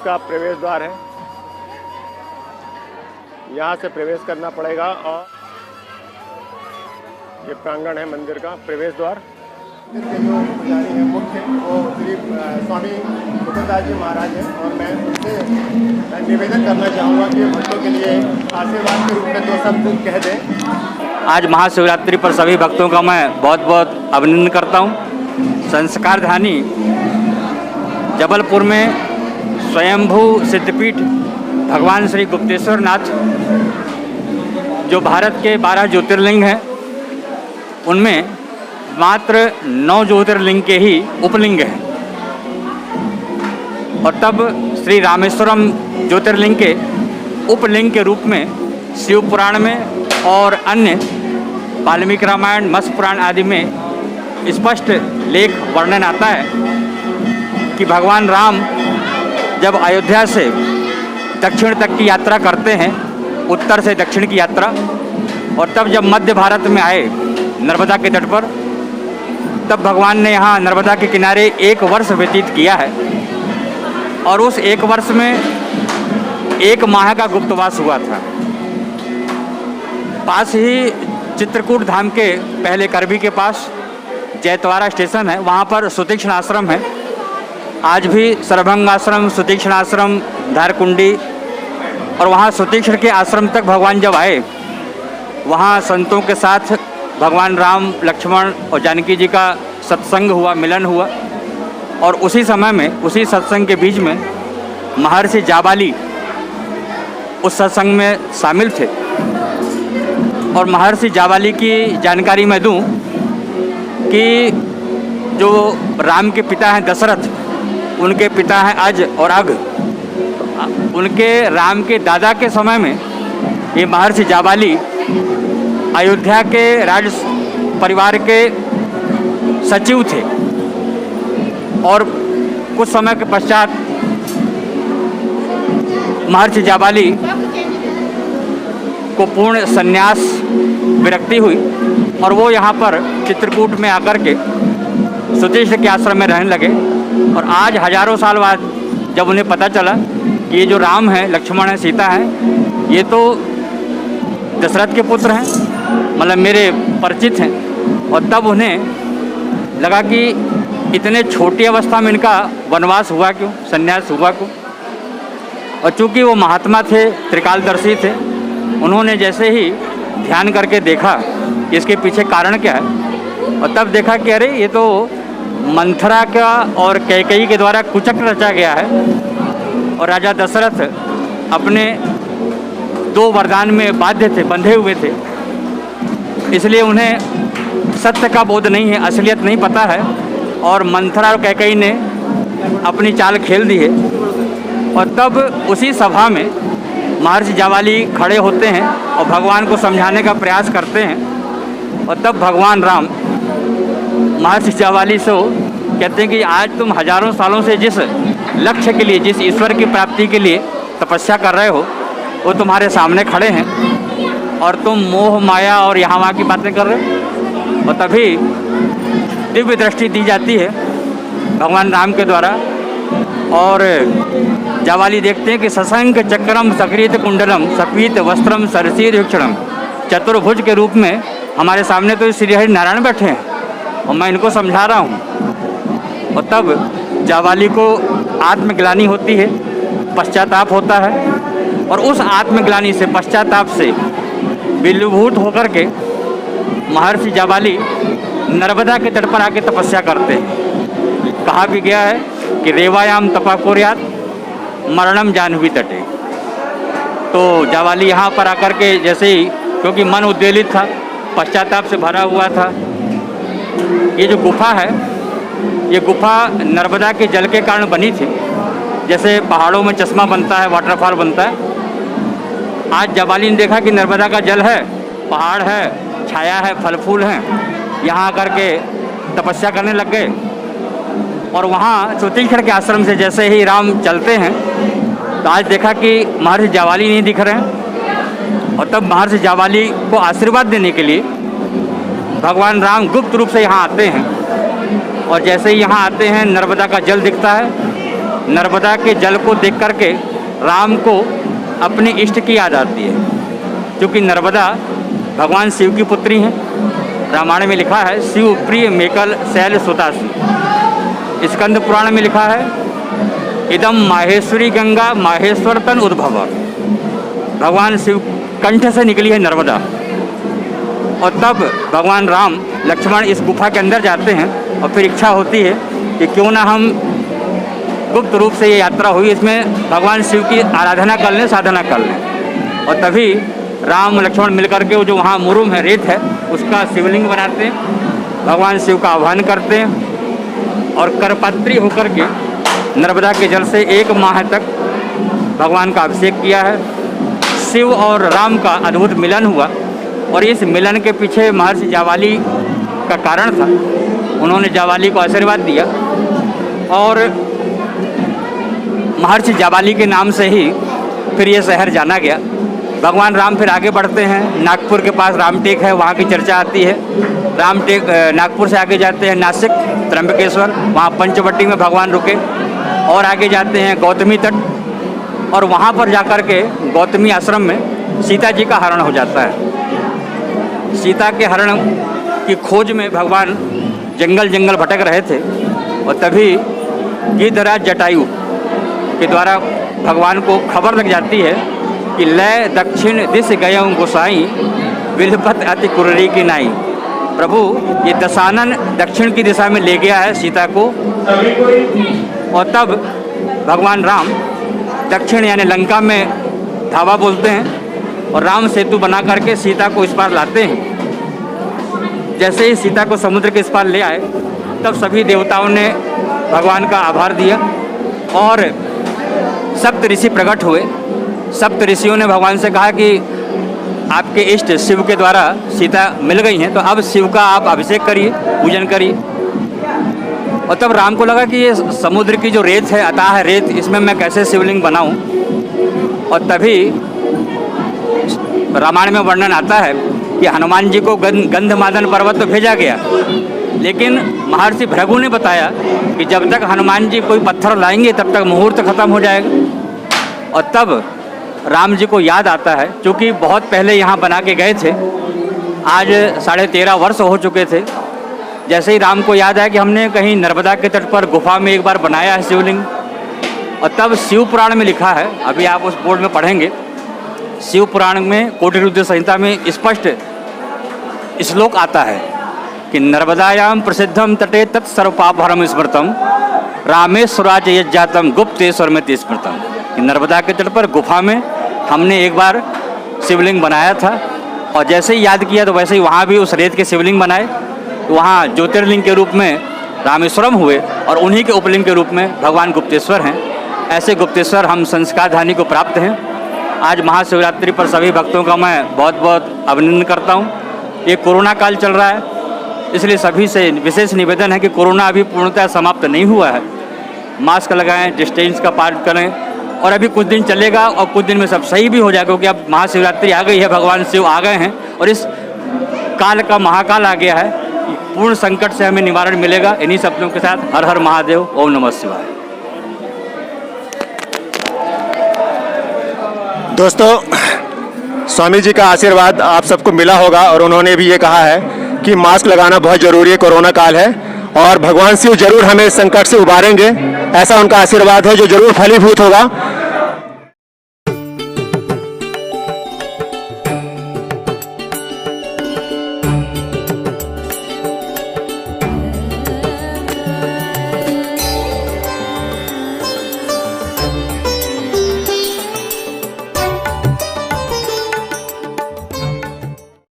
इसका प्रवेश द्वार है। यहाँ से प्रवेश करना पड़ेगा और ये प्रांगण है मंदिर का प्रवेश द्वार। इसके जो पुजारी हैं मुख्य वो श्री स्वामी मुकुंदास जी महाराज हैं और मैं उनसे निवेदन करना चाहूँगा कि भक्तों के लिए आशीर्वाद के रूप में दो शब्द कह दें। आज महाशिवरात्रि पर सभी भक्तों का मैं बहुत बहुत अभिनंदन करता हूँ। संस्कारधानी जबलपुर में स्वयंभू सिद्धपीठ भगवान श्री गुप्तेश्वर नाथ जो भारत के 12 ज्योतिर्लिंग हैं उनमें मात्र 9 ज्योतिर्लिंग के ही उपलिंग हैं और तब श्री रामेश्वरम ज्योतिर्लिंग के उपलिंग के रूप में शिव पुराण में और अन्य वाल्मीकि रामायण मत्स्य पुराण आदि में स्पष्ट लेख वर्णन आता है कि भगवान राम जब अयोध्या से दक्षिण तक की यात्रा करते हैं, उत्तर से दक्षिण की यात्रा, और तब जब मध्य भारत में आए नर्मदा के तट पर, तब भगवान ने यहाँ नर्मदा के किनारे 1 वर्ष व्यतीत किया है और उस 1 वर्ष में 1 माह का गुप्तवास हुआ था। पास ही चित्रकूट धाम के पहले करबी के पास जैतवाड़ा स्टेशन है, वहाँ पर सुतीक्ष्ण आश्रम है। आज भी सरभंग आश्रम, सुतीक्ष्ण आश्रम, धारकुंडी और वहाँ सुतीक्ष्ण के आश्रम तक भगवान जब आए, वहाँ संतों के साथ भगवान राम, लक्ष्मण और जानकी जी का सत्संग हुआ, मिलन हुआ। और उसी समय में, उसी सत्संग के बीच में महर्षि जाबाली उस सत्संग में शामिल थे। और महर्षि जाबाली की जानकारी मैं दूं कि जो राम के पिता हैं दशरथ, उनके पिता हैं अज और अग। उनके राम के दादा के समय में ये महर्षि जाबाली अयोध्या के राज परिवार के सचिव थे और कुछ समय के पश्चात महर्षि जाबाली को पूर्ण संन्यास विरक्ति हुई और वो यहाँ पर चित्रकूट में आकर के सुतीक्ष्ण के आश्रम में रहने लगे। और आज हजारों साल बाद जब उन्हें पता चला कि ये जो राम है, लक्ष्मण है, सीता है, ये तो दशरथ के पुत्र हैं, मतलब मेरे परिचित हैं, और तब उन्हें लगा कि इतने छोटी अवस्था में इनका वनवास हुआ क्यों, संन्यास हुआ क्यों। और चूँकि वो महात्मा थे, त्रिकालदर्शी थे, उन्होंने जैसे ही ध्यान करके देखा कि इसके पीछे कारण क्या है, और तब देखा कि अरे ये तो मंथरा का और कैकेयी के द्वारा कुचक्र रचा गया है। और राजा दशरथ अपने 2 वरदान में बाध्य थे, बंधे हुए थे, इसलिए उन्हें सत्य का बोध नहीं है, असलियत नहीं पता है। और मंथरा और कैकेयी ने अपनी चाल खेल दी है। और तब उसी सभा में महर्षि जाबाली खड़े होते हैं और भगवान को समझाने का प्रयास करते हैं। और तब भगवान राम महर्षि जाबाली से कहते हैं कि आज तुम हजारों सालों से जिस लक्ष्य के लिए, जिस ईश्वर की प्राप्ति के लिए तपस्या कर रहे हो, वो तुम्हारे सामने खड़े हैं और तुम मोह माया और यहाँ वहाँ की बातें कर रहे हो। और तभी दिव्य दृष्टि दी जाती है भगवान राम के द्वारा और जाबाली देखते हैं कि सशंक चक्रम सकृत कुंडलम सपीत वस्त्रम सरसीर वीक्षणम, चतुर्भुज के रूप में हमारे सामने तो श्री हरि नारायण बैठे हैं और मैं इनको समझा रहा हूँ। और तब जाबाली को आत्मग्लानि होती है, पश्चाताप होता है, और उस आत्मग्लानि से, पश्चाताप से विलुभूत होकर के महर्षि जाबाली नर्मदा के तट पर आके तपस्या करते हैं। कहा भी गया है कि रेवायाम तपा कुर्यात् मरणम जाह्नवी तटे। तो जाबाली यहाँ पर आकर के जैसे ही, क्योंकि मन उद्वेलित था, पश्चाताप से भरा हुआ था, ये जो गुफा है, ये गुफा नर्मदा के जल के कारण बनी थी। जैसे पहाड़ों में चश्मा बनता है, वाटरफॉल बनता है, आज जाबाली ने देखा कि नर्मदा का जल है, पहाड़ है, छाया है, फल फूल हैं, यहाँ आकर के तपस्या करने लग गए। और वहाँ सुतीक्ष्ण के आश्रम से जैसे ही राम चलते हैं तो आज देखा कि महर्षि जाबाली नहीं दिख रहे हैं। और तब महर्षि जाबाली को आशीर्वाद देने के लिए भगवान राम गुप्त रूप से यहाँ आते हैं। और जैसे ही यहाँ आते हैं नर्मदा का जल दिखता है नर्मदा के जल को देख करके राम को अपने इष्ट की याद आती है, क्योंकि नर्मदा भगवान शिव की पुत्री हैं। रामायण में लिखा है शिव प्रिय मेकल शैल सुतासी। स्कंद पुराण में लिखा है इदम माहेश्वरी गंगा माहेश्वर तन उद्भव। भगवान शिव कंठ से निकली है नर्मदा। और तब भगवान राम लक्ष्मण इस गुफा के अंदर जाते हैं और फिर इच्छा होती है कि क्यों ना हम गुप्त रूप से ये यात्रा हुई, इसमें भगवान शिव की आराधना कर लें, साधना कर लें। और तभी राम लक्ष्मण मिलकर के वो जो वहाँ मुरुम है, रेत है, उसका शिवलिंग बनाते हैं, भगवान शिव का आह्वान करते हैं और करपात्री होकर के नर्मदा के जल से 1 माह तक भगवान का अभिषेक किया है। शिव और राम का अद्भुत मिलन हुआ और इस मिलन के पीछे महर्षि जाबाली का कारण था। उन्होंने जाबाली को आशीर्वाद दिया और महर्षि जाबाली के नाम से ही फिर ये शहर जाना गया। भगवान राम फिर आगे बढ़ते हैं, नागपुर के पास रामटेक है, वहाँ की चर्चा आती है। रामटेक नागपुर से आगे जाते हैं नासिक त्र्यंबकेश्वर, वहाँ पंचवटी में भगवान रुके। और आगे जाते हैं गौतमी तट और वहाँ पर जाकर के गौतमी आश्रम में सीता जी का हरण हो जाता है। सीता के हरण की खोज में भगवान जंगल जंगल भटक रहे थे और तभी गिद्धराज जटायु के द्वारा भगवान को खबर लग जाती है कि लय दक्षिण दिश गयं गोसाई विलपत अति कुररी की नाई। प्रभु ये दशानन दक्षिण की दिशा में ले गया है सीता को। और तब भगवान राम दक्षिण यानी लंका में धावा बोलते हैं और राम सेतु बना करके सीता को इस पार लाते हैं। जैसे ही सीता को समुद्र के इस पार ले आए तब सभी देवताओं ने भगवान का आभार दिया और सप्त ऋषि प्रकट हुए। सप्त ऋषियों ने भगवान से कहा कि आपके इष्ट शिव के द्वारा सीता मिल गई हैं, तो अब शिव का आप अभिषेक करिए, पूजन करिए। और तब राम को लगा कि ये समुद्र की जो रेत है, अथाह रेत, इसमें मैं कैसे शिवलिंग बनाऊं। और तभी रामायण में वर्णन आता है कि हनुमान जी को गंधमादन पर्वत तो भेजा गया, लेकिन महर्षि भृगु ने बताया कि जब तक हनुमान जी कोई पत्थर लाएंगे तब तक मुहूर्त खत्म हो जाएगा। और तब राम जी को याद आता है, क्योंकि बहुत पहले यहाँ बना के गए थे, आज 13.5 वर्ष हो चुके थे। जैसे ही राम को याद आया कि हमने कहीं नर्मदा के तट पर गुफा में एक बार बनाया है शिवलिंग। और तब शिव पुराण में लिखा है, अभी आप उस बोर्ड में पढ़ेंगे, शिव पुराण में कोटि रुद्र संहिता में स्पष्ट श्लोक आता है कि नर्मदायाम प्रसिद्धम तटे तत्सर्वपापहरम स्मृतम रामेश्वराज यज्जातम गुप्तेश्वर में स्मृतम। कि नर्मदा के तट पर गुफा में हमने एक बार शिवलिंग बनाया था और जैसे ही याद किया तो वैसे ही वहाँ भी उस रेत के शिवलिंग बनाए। तो वहाँ ज्योतिर्लिंग के रूप में रामेश्वरम हुए और उन्हीं के उपलिंग के रूप में भगवान गुप्तेश्वर हैं। ऐसे गुप्तेश्वर हम संस्कारधानी को प्राप्त हैं। आज महाशिवरात्रि पर सभी भक्तों का मैं बहुत बहुत अभिनंदन करता हूँ। ये कोरोना काल चल रहा है, इसलिए सभी से विशेष निवेदन है कि कोरोना अभी पूर्णतः समाप्त नहीं हुआ है। मास्क लगाएं, डिस्टेंस का पालन करें और अभी कुछ दिन चलेगा और कुछ दिन में सब सही भी हो जाएगा, क्योंकि अब महाशिवरात्रि आ गई है, भगवान शिव आ गए हैं और इस काल का महाकाल आ गया है। पूर्ण संकट से हमें निवारण मिलेगा। इन्हीं शब्दों के साथ हर हर महादेव, ओम नमः शिवाय। दोस्तों, स्वामी जी का आशीर्वाद आप सबको मिला होगा और उन्होंने भी ये कहा है कि मास्क लगाना बहुत ज़रूरी है, कोरोना काल है और भगवान शिव जरूर हमें इस संकट से उबारेंगे। ऐसा उनका आशीर्वाद है जो जरूर फलीभूत होगा।